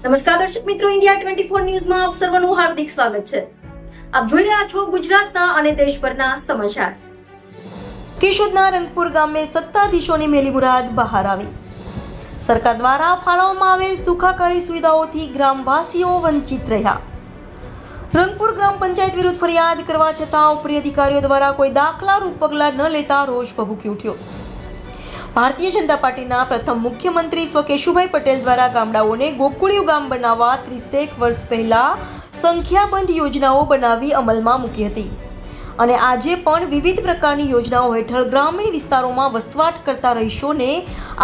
નમસ્કાર દર્શક મિત્રો, ઇન્ડિયા 24 ન્યૂઝમાં આપ સર્વનું હાર્દિક સ્વાગત છે। આપ જોઈ રહ્યા છો ગુજરાતના અને દેશભરના સમાચાર। કેશોદના રંગપુર ગામે સત્તાધીશોની મેલી મુરાદ બહાર આવી। સરકાર દ્વારા ફાળવવામાં આવેલ સુખાકારી સુવિધાઓથી ગ્રામવાસીઓ વંચિત રહ્યા। રંગપુર ગ્રામ પંચાયત વિરુદ્ધ ફરિયાદ કરવા છતાં ઉપરી અધિકારીઓ દ્વારા કોઈ દાખલારૂપ પગલાં ન લેતા રોષ ભભૂકી ઉઠ્યો। ભારતીય જનતા પાર્ટીના પ્રથમ મુખ્યમંત્રી સ્વ કેશુભાઈ પટેલ દ્વારા ગામડાઓને ગોકુળિયું ગામ બનાવવા 30 વર્ષ પહેલા સંખ્યાબંધ યોજનાઓ બનાવી અમલમાં મૂકી હતી અને આજે પણ વિવિધ પ્રકારની યોજનાઓ હેઠળ ગ્રામીણ વિસ્તારોમાં વસવાટ કરતા રહીશોને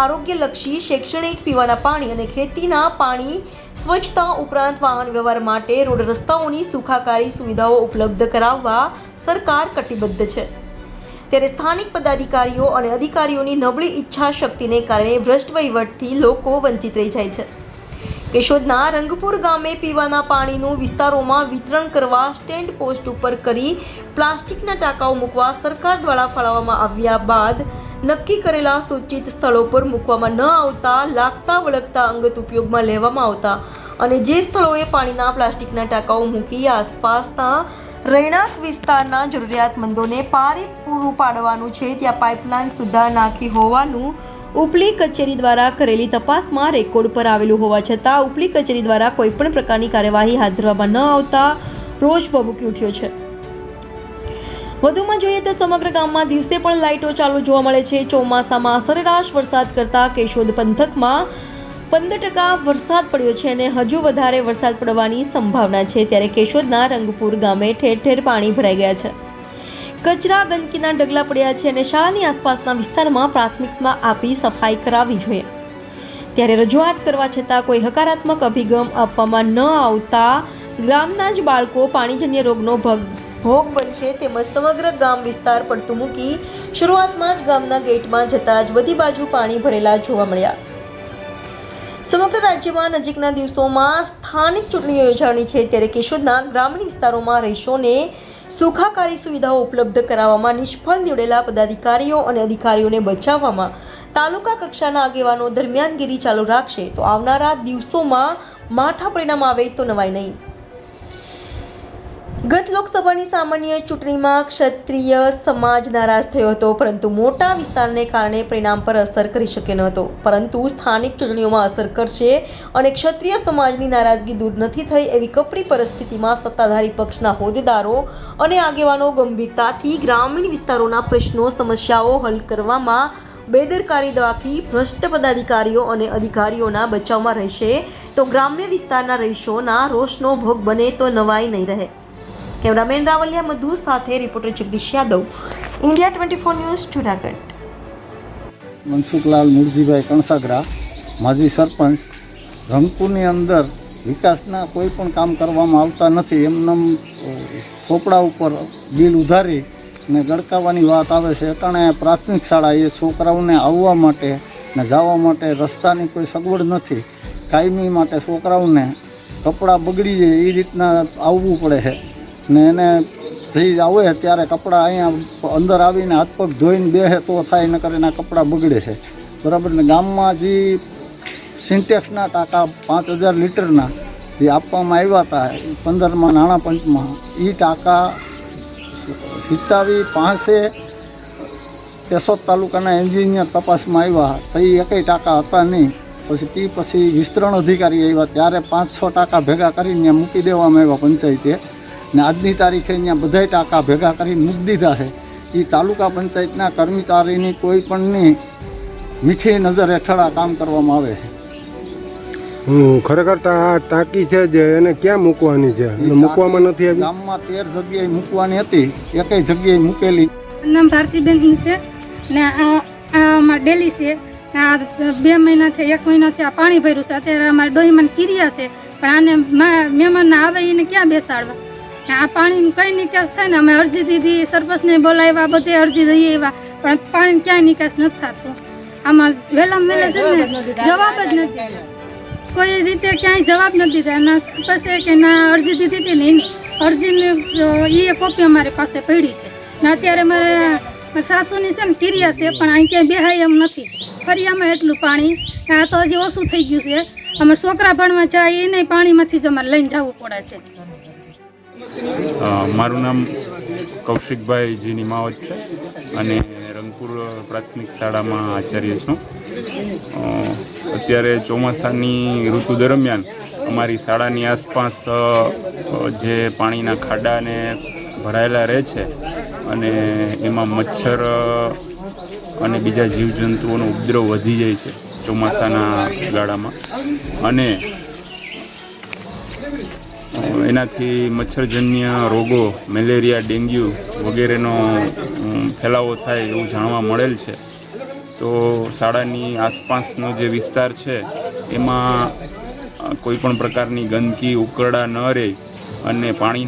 આરોગ્યલક્ષી, શૈક્ષણિક, પીવાના પાણી અને ખેતીના પાણી, સ્વચ્છતા ઉપરાંત વાહન વ્યવહાર માટે રોડ રસ્તાઓની સુખાકારી સુવિધાઓ ઉપલબ્ધ કરાવવા સરકાર કટિબદ્ધ છે। ત્યારે સ્થાનિક પદાધિકારીઓ અને અધિકારીઓની નબળી ઈચ્છા શક્તિને કારણે ભ્રષ્ટ વહીવટથી લોકો વંચિત રહી જાય છે। કેશોદના રંગપુર ગામે પીવાના પાણીનું વિસ્તારોમાં વિતરણ કરવા સ્ટેન્ડ પોસ્ટ ઉપર કરી પ્લાસ્ટિકના ટાંકાઓ મૂકવા સરકાર દ્વારા ફાળવવામાં આવ્યા બાદ નક્કી કરેલા સૂચિત સ્થળો પર મૂકવામાં ન આવતા, લાગતા વળગતા અંગત ઉપયોગમાં લેવામાં આવતા અને જે સ્થળોએ પાણીના પ્લાસ્ટિકના ટાંકાઓ મૂકી આસપાસના રહેણાંક વિસ્તારના જરૂરિયાતમંદોને પાણી પૂરું પાડવાનું છે ત્યાં પાઇપલાઇન સુધા નાખી હોવાનું ઉપલી કચેરી દ્વારા કરેલી તપાસમાં રેકોર્ડ પર આવેલું હોવા છતાં ઉપલી કચેરી દ્વારા કોઈપણ પ્રકારની કાર્યવાહી હાથ ધરવામાં ન આવતા રોષ ભભૂકી ઉઠ્યો છે। વધુમાં જોઈએ તો સમગ્ર ગામમાં દિવસે પણ લાઇટો ચાલુ જોવા મળે છે। ચોમાસામાં સરેરાશ વરસાદ કરતા કેશોદ પંથકમાં 15% વરસાદ પડ્યો છે અને હજુ વધારે વરસાદ પડવાની સંભાવના છે। ત્યારે કેશોદના રંગપુર ગામે ઠેર ઠેર પાણી ભરાઈ ગયા છે, કચરા ગંદકીના ઢગલા પડ્યા છે અને શાળાની આસપાસના વિસ્તારમાં પ્રાથમિકમાં આપી સફાઈ કરાવવી જોઈએ। ત્યારે રજૂઆત કરવા છતાં કોઈ હકારાત્મક અભિગમ આપવામાં ન આવતા ગામના જ બાળકો પાણીજન્ય રોગનો ભોગ બનશે તેમજ સમગ્ર ગામ વિસ્તાર પડતું મૂકી શરૂઆતમાં જ ગામના ગેટમાં જતા જ બધી બાજુ પાણી ભરેલા જોવા મળ્યા। સમગ્ર રાજ્યમાં નજીકના દિવસોમાં સ્થાનિક ચૂંટણીઓ યોજાવાની છે ત્યારે કેશોદના ગ્રામીણ વિસ્તારોમાં રહીશોને સુખાકારી સુવિધાઓ ઉપલબ્ધ કરાવવામાં નિષ્ફળ નીવડેલા પદાધિકારીઓ અને અધિકારીઓને બચાવવામાં તાલુકા કક્ષાના આગેવાનો દરમિયાનગીરી ચાલુ રાખશે તો આવનારા દિવસોમાં માઠા પરિણામ આવે તો નવાઈ નહીં। ગત લોકસભાની સામાન્ય ચૂંટણીમાં ક્ષત્રિય સમાજ નારાજ થયો હતો પરંતુ મોટા વિસ્તારને કારણે પરિણામ પર અસર કરી શક્યો ન હતો, પરંતુ સ્થાનિક ચૂંટણીઓમાં અસર કરશે અને ક્ષત્રિય સમાજની નારાજગી દૂર નથી થઈ એવી કપરી પરિસ્થિતિમાં સત્તાધારી પક્ષના હોદ્દેદારો અને આગેવાનો ગંભીરતાથી ગ્રામીણ વિસ્તારોના પ્રશ્નો, સમસ્યાઓ હલ કરવામાં બેદરકારી દાખવી ભ્રષ્ટ પદાધિકારીઓ અને અધિકારીઓના બચાવમાં રહેશે તો ગ્રામ્ય વિસ્તારના રહીશોના રોષનો ભોગ બને તો નવાઈ નહીં રહે। કેમેરામેન રાવલિયા મધુ સાથે reporter Jagdish Yadav, India 24 news, Junagadh. Mansukhlal Murjibhai Kansagara, માજી સરપંચ। રંગપુરની અંદર વિકાસના કોઈ પણ કામ કરવામાં આવતા નથી। એમનેમ ચોપડા ઉપર બિલ ઉધારી ને ગળકાવવાની વાત આવે છે। અટાણે પ્રાથમિક શાળા એ છોકરાઓને આવવા માટે ને જવા માટે રસ્તાની કોઈ સગવડ નથી। કાયમી માટે છોકરાઓને કપડાં બગડી જાય એ રીતના આવવું પડે છે ને એને જઈ આવે ત્યારે કપડાં અહીંયા અંદર આવીને હાથ પગ ધોઈને બેસે તો થાય, ન કરે એના કપડાં બગડે છે, બરાબર ને। ગામમાં જે સિન્ટેક્સના ટાંકા 5000 લીટરના જે આપવામાં આવ્યા હતા 15માં નાણાં પંચમાં, એ ટાંકા હિતાવી પાસે કેશોદ તાલુકાના એન્જિનિયર તપાસમાં આવ્યા તો એ એકેય ટાંકા હતા નહીં। પછી વિસ્તરણ અધિકારી આવ્યા ત્યારે 5-6 ટાંકા ભેગા કરીને મૂકી દેવામાં આવ્યા પંચાયતે ને આજની તારીખે અહીંયા બધાય ટાંકા ભેગા કરીને મૂકી દીધા છે। એ તાલુકા પંચાયતના કર્મચારીની કોઈ પણની મીઠી નજર હેઠળ આ કામ કરવામાં આવે છે। ખરેખર આ ટાંકી છે જે એને ક્યાં મૂકવાની છે? મૂકવામાં નથી આવી। ગામમાં 13 જગ્યાએ મૂકવાની હતી, એકેય જગ્યાએ મૂકેલી। નામ ભારતીબેન છે ને આ ડેલી છે ને આ 2 મહિનાથી 1 મહિનાથી આ પાણી ભર્યું છે। અત્યારે અમારા ડોહીમાં કિરિયા છે પણ આને મહેમાન આવે એને ક્યાં બેસાડવા? આ પાણીનું કઈ નિકાસ થાય ને? અમે અરજી દીધી, સરપંચને બોલાવ્યા, બધે અરજી દઈએ એવા પણ પાણી ક્યાંય નિકાસ નથી થતો। આમાં વહેલામાં વહેલા છે ને જવાબ જ નથી, કોઈ રીતે ક્યાંય જવાબ નથી દીધા। ના પછી કે ના અરજી દીધી હતી ને એની અરજીની એ કોપી અમારી પાસે પડી છે ને અત્યારે મારે સાસુની છે ને કિરિયા છે પણ અહીં ક્યાંય બેહાય એમ નથી। ફરિયામાં એટલું પાણી આ તો હજી ઓછું થઈ ગયું છે. અમારા છોકરા ભણવા જાય એને પાણીમાંથી જ અમારે લઈને જવું પડે છે. મારું નામ કૌશિકભાઈ જી નિમાવત છે અને રંગપુર પ્રાથમિક શાળામાં આચાર્ય છું. અત્યારે ચોમાસાની ઋતુ દરમિયાન અમારી શાળાની આસપાસ જે પાણીના ખાડાને ભરાયેલા રહે છે અને એમાં મચ્છર અને બીજા જીવજંતુઓનો ઉપદ્રવ વધી જાય છે ચોમાસાના ગાળામાં, અને એનાથી મચ્છરજન્ય રોગો, મેલેરિયા, ડેન્ગ્યુ વગેરેનો ફેલાવો થાય એવું જાણવા મળેલ છે. તો શાળાની આસપાસનો જે વિસ્તાર છે એમાં કોઈ પણ પ્રકારની ગંદકી, ઉકરડા ન રહે અને પાણી